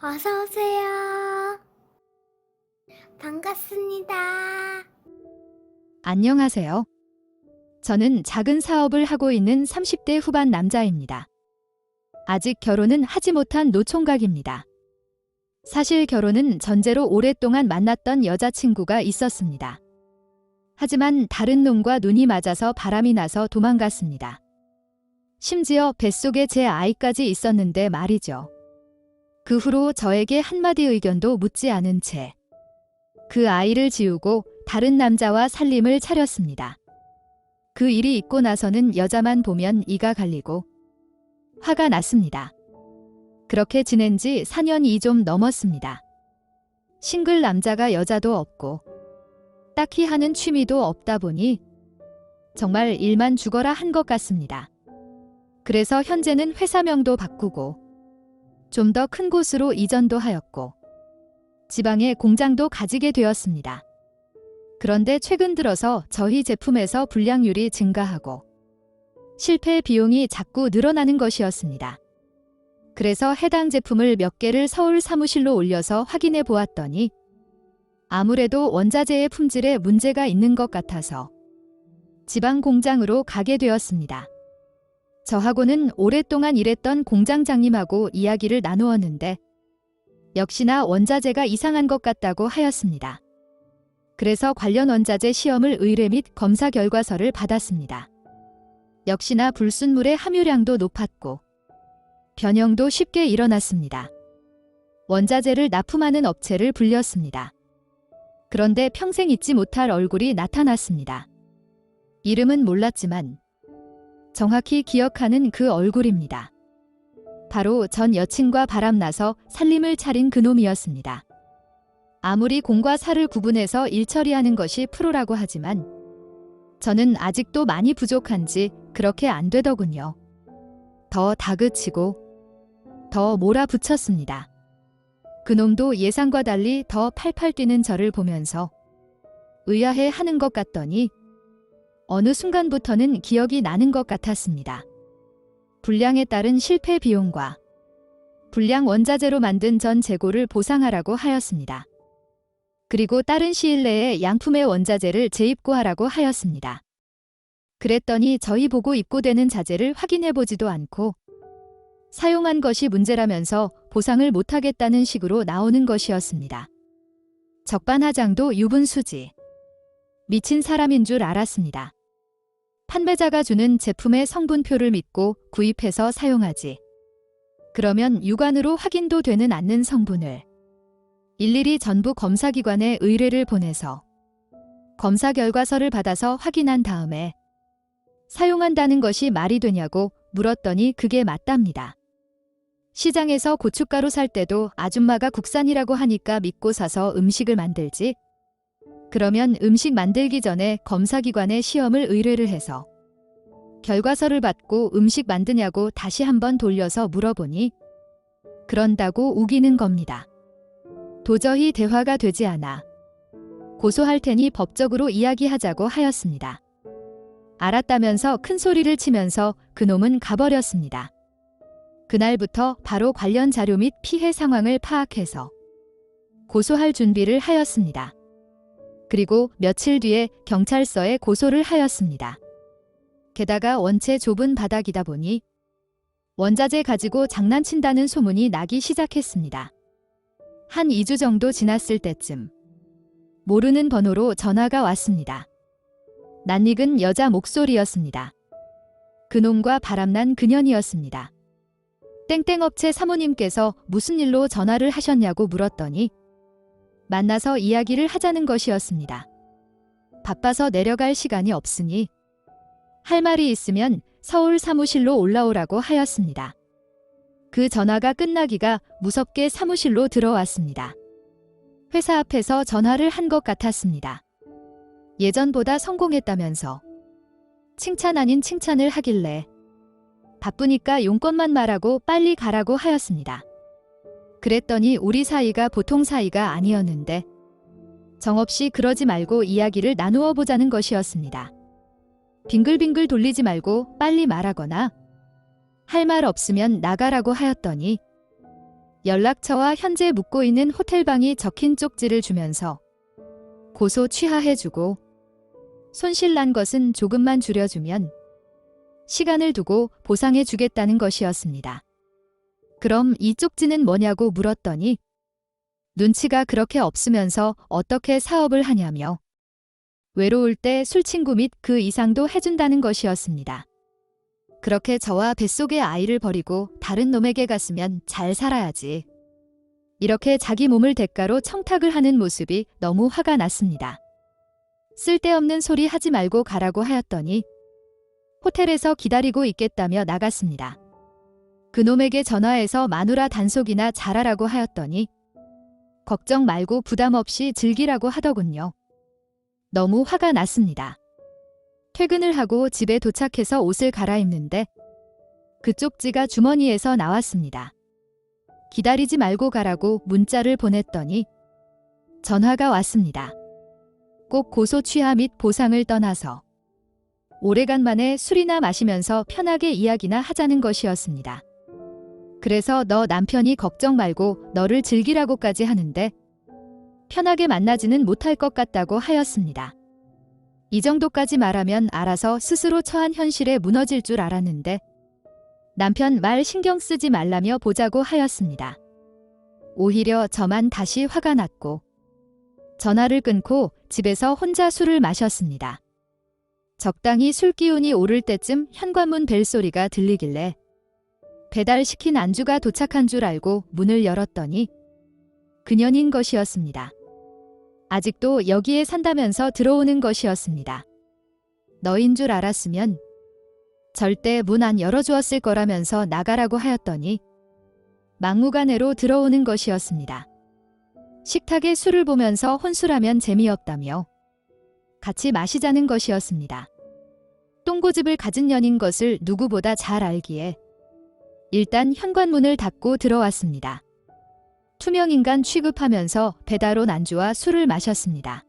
어서 오세요. 반갑습니다. 안녕하세요. 저는 작은 사업을 하고 있는 30대 후반 남자입니다. 아직 결혼은 하지 못한 노총각입니다. 사실 결혼은 전제로 오랫동안 만났던 여자친구가 있었습니다. 하지만 다른 놈과 눈이 맞아서 바람이 나서 도망갔습니다. 심지어 뱃속에 제 아이까지 있었는데 말이죠. 그 후로 저에게 한마디 의견도 묻지 않은 채 그 아이를 지우고 다른 남자와 살림을 차렸습니다. 그 일이 있고 나서는 여자만 보면 이가 갈리고 화가 났습니다. 그렇게 지낸 지 4년이 좀 넘었습니다. 싱글 남자가 여자도 없고 딱히 하는 취미도 없다 보니 정말 일만 죽어라 한 것 같습니다. 그래서 현재는 회사명도 바꾸고 좀 더 큰 곳으로 이전도 하였고 지방에 공장도 가지게 되었습니다. 그런데 최근 들어서 저희 제품에서 불량률이 증가하고 실패 비용이 자꾸 늘어나는 것이었습니다. 그래서 해당 제품을 몇 개를 서울 사무실로 올려서 확인해 보았더니 아무래도 원자재의 품질에 문제가 있는 것 같아서 지방 공장으로 가게 되었습니다. 저하고는 오랫동안 일했던 공장장님하고 이야기를 나누었는데 역시나 원자재가 이상한 것 같다고 하였습니다. 그래서 관련 원자재 시험을 의뢰 및 검사 결과서를 받았습니다. 역시나 불순물의 함유량도 높았고 변형도 쉽게 일어났습니다. 원자재를 납품하는 업체를 불렸습니다. 그런데 평생 잊지 못할 얼굴이 나타났습니다. 이름은 몰랐지만 정확히 기억하는 그 얼굴입니다. 바로 전 여친과 바람나서 살림을 차린 그놈이었습니다. 아무리 공과 사를 구분해서 일 처리하는 것이 프로라고 하지만 저는 아직도 많이 부족한지 그렇게 안 되더군요. 더 다그치고 더 몰아붙였습니다. 그놈도 예상과 달리 더 팔팔 뛰는 저를 보면서 의아해 하는 것 같더니 어느 순간부터는 기억이 나는 것 같았습니다. 불량에 따른 실패 비용과 불량 원자재로 만든 전 재고를 보상하라고 하였습니다. 그리고 빠른 시일 내에 양품의 원자재를 재입고하라고 하였습니다. 그랬더니 저희 보고 입고되는 자재를 확인해보지도 않고 사용한 것이 문제라면서 보상을 못하겠다는 식으로 나오는 것이었습니다. 적반하장도 유분수지. 미친 사람인 줄 알았습니다. 판매자가 주는 제품의 성분표를 믿고 구입해서 사용하지. 그러면 육안으로 확인도 되는 않는 성분을 일일이 전부 검사기관에 의뢰를 보내서 검사 결과서를 받아서 확인한 다음에 사용한다는 것이 말이 되냐고 물었더니 그게 맞답니다. 시장에서 고춧가루 살 때도 아줌마가 국산이라고 하니까 믿고 사서 음식을 만들지. 그러면 음식 만들기 전에 검사기관에 시험을 의뢰를 해서 결과서를 받고 음식 만드냐고 다시 한번 돌려서 물어보니 그런다고 우기는 겁니다. 도저히 대화가 되지 않아 고소할 테니 법적으로 이야기하자고 하였습니다. 알았다면서 큰 소리를 치면서 그놈은 가버렸습니다. 그날부터 바로 관련 자료 및 피해 상황을 파악해서 고소할 준비를 하였습니다. 그리고 며칠 뒤에 경찰서에 고소를 하였습니다. 게다가 원체 좁은 바닥이다 보니 원자재 가지고 장난친다는 소문이 나기 시작했습니다. 한 2주 정도 지났을 때쯤 모르는 번호로 전화가 왔습니다. 낯익은 여자 목소리였습니다. 그놈과 바람난 그년이었습니다. 땡땡업체 사모님께서 무슨 일로 전화를 하셨냐고 물었더니 만나서 이야기를 하자는 것이었습니다. 바빠서 내려갈 시간이 없으니 할 말이 있으면 서울 사무실로 올라오라고 하였습니다. 그 전화가 끝나기가 무섭게 사무실로 들어왔습니다. 회사 앞에서 전화를 한 것 같았습니다. 예전보다 성공했다면서 칭찬 아닌 칭찬을 하길래 바쁘니까 용건만 말하고 빨리 가라고 하였습니다. 그랬더니 우리 사이가 보통 사이가 아니었는데 정없이 그러지 말고 이야기를 나누어 보자는 것이었습니다. 빙글빙글 돌리지 말고 빨리 말하거나 할 말 없으면 나가라고 하였더니 연락처와 현재 묵고 있는 호텔방이 적힌 쪽지를 주면서 고소 취하해주고 손실난 것은 조금만 줄여주면 시간을 두고 보상해주겠다는 것이었습니다. 그럼 이 쪽지는 뭐냐고 물었더니 눈치가 그렇게 없으면서 어떻게 사업을 하냐며 외로울 때 술친구 및 그 이상도 해준다는 것이었습니다. 그렇게 저와 뱃속의 아이를 버리고 다른 놈에게 갔으면 잘 살아야지. 이렇게 자기 몸을 대가로 청탁을 하는 모습이 너무 화가 났습니다. 쓸데없는 소리 하지 말고 가라고 하였더니 호텔에서 기다리고 있겠다며 나갔습니다. 그놈에게 전화해서 마누라 단속이나 잘하라고 하였더니 걱정 말고 부담 없이 즐기라고 하더군요. 너무 화가 났습니다. 퇴근을 하고 집에 도착해서 옷을 갈아입는데 그 쪽지가 주머니에서 나왔습니다. 기다리지 말고 가라고 문자를 보냈더니 전화가 왔습니다. 꼭 고소 취하 및 보상을 떠나서 오래간만에 술이나 마시면서 편하게 이야기나 하자는 것이었습니다. 그래서 너 남편이 걱정 말고 너를 즐기라고까지 하는데 편하게 만나지는 못할 것 같다고 하였습니다. 이 정도까지 말하면 알아서 스스로 처한 현실에 무너질 줄 알았는데 남편 말 신경 쓰지 말라며 보자고 하였습니다. 오히려 저만 다시 화가 났고 전화를 끊고 집에서 혼자 술을 마셨습니다. 적당히 술 기운이 오를 때쯤 현관문 벨소리가 들리길래 배달시킨 안주가 도착한 줄 알고 문을 열었더니 그년인 것이었습니다. 아직도 여기에 산다면서 들어오는 것이었습니다. 너인 줄 알았으면 절대 문 안 열어주었을 거라면서 나가라고 하였더니 막무가내로 들어오는 것이었습니다. 식탁에 술을 보면서 혼술하면 재미없다며 같이 마시자는 것이었습니다. 똥고집을 가진 년인 것을 누구보다 잘 알기에 일단 현관문을 닫고 들어왔습니다. 투명인간 취급하면서 배달 온 안주와 술을 마셨습니다.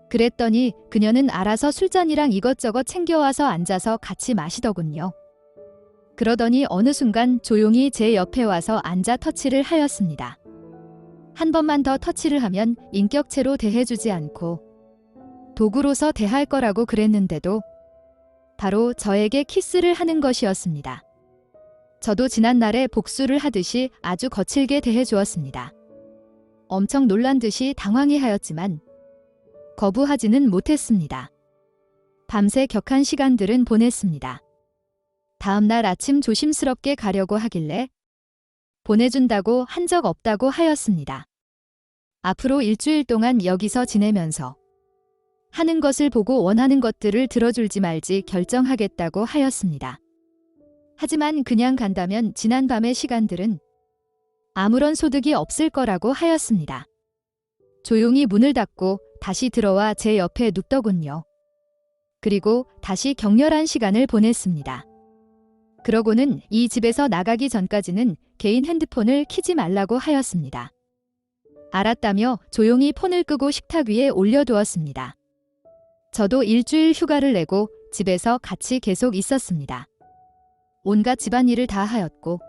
그랬더니 그녀는 알아서 술잔이랑 이것저것 챙겨와서 앉아서 같이 마시더군요. 그러더니 어느 순간 조용히 제 옆에 와서 앉아 터치를 하였습니다. 한 번만 더 터치를 하면 인격체로 대해주지 않고 도구로서 대할 거라고 그랬는데도 바로 저에게 키스를 하는 것이었습니다. 저도 지난날에 복수를 하듯이 아주 거칠게 대해주었습니다. 엄청 놀란 듯이 당황해하였지만 거부하지는 못했습니다. 밤새 격한 시간들은 보냈습니다. 다음 날 아침 조심스럽게 가려고 하길래 보내준다고 한 적 없다고 하였습니다. 앞으로 일주일 동안 여기서 지내면서 하는 것을 보고 원하는 것들을 들어줄지 말지 결정하겠다고 하였습니다. 하지만 그냥 간다면 지난밤의 시간들은 아무런 소득이 없을 거라고 하였습니다. 조용히 문을 닫고 다시 들어와 제 옆에 눕더군요. 그리고 다시 격렬한 시간을 보냈습니다. 그러고는 이 집에서 나가기 전까지는 개인 핸드폰을 켜지 말라고 하였습니다. 알았다며 조용히 폰을 끄고 식탁 위에 올려두었습니다. 저도 일주일 휴가를 내고 집에서 같이 계속 있었습니다. 온갖 집안일을 다 하였고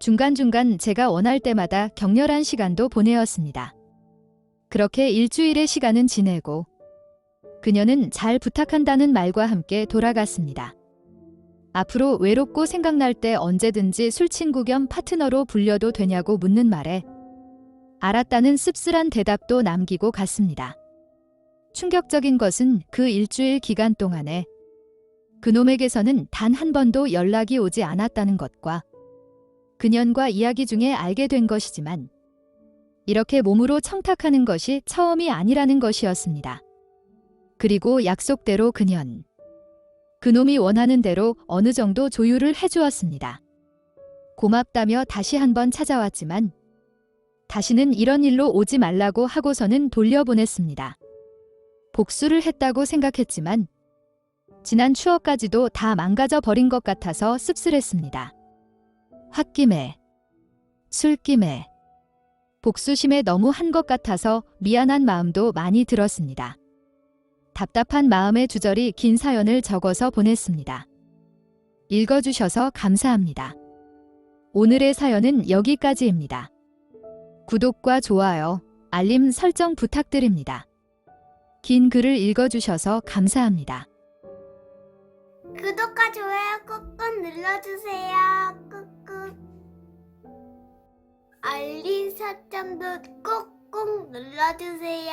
중간중간 제가 원할 때마다 격렬한 시간도 보내었습니다. 그렇게 일주일의 시간은 지내고 그녀는 잘 부탁한다는 말과 함께 돌아갔습니다. 앞으로 외롭고 생각날 때 언제든지 술친구 겸 파트너로 불려도 되냐고 묻는 말에 알았다는 씁쓸한 대답도 남기고 갔습니다. 충격적인 것은 그 일주일 기간 동안에 그놈에게서는 단 한 번도 연락이 오지 않았다는 것과 그년과 이야기 중에 알게 된 것이지만 이렇게 몸으로 청탁하는 것이 처음이 아니라는 것이었습니다. 그리고 약속대로 그놈이 원하는 대로 어느 정도 조율을 해주었습니다. 고맙다며 다시 한번 찾아왔지만 다시는 이런 일로 오지 말라고 하고서는 돌려보냈습니다. 복수를 했다고 생각했지만 지난 추억까지도 다 망가져 버린 것 같아서 씁쓸했습니다. 홧김에, 술김에, 복수심에 너무 한 것 같아서 미안한 마음도 많이 들었습니다. 답답한 마음의 주저리 긴 사연을 적어서 보냈습니다. 읽어주셔서 감사합니다. 오늘의 사연은 여기까지입니다. 구독과 좋아요, 알림 설정 부탁드립니다. 긴 글을 읽어주셔서 감사합니다. 구독과 좋아요 꾹꾹 눌러주세요. 꾹꾹. 알림 설정도 꾹꾹 눌러주세요.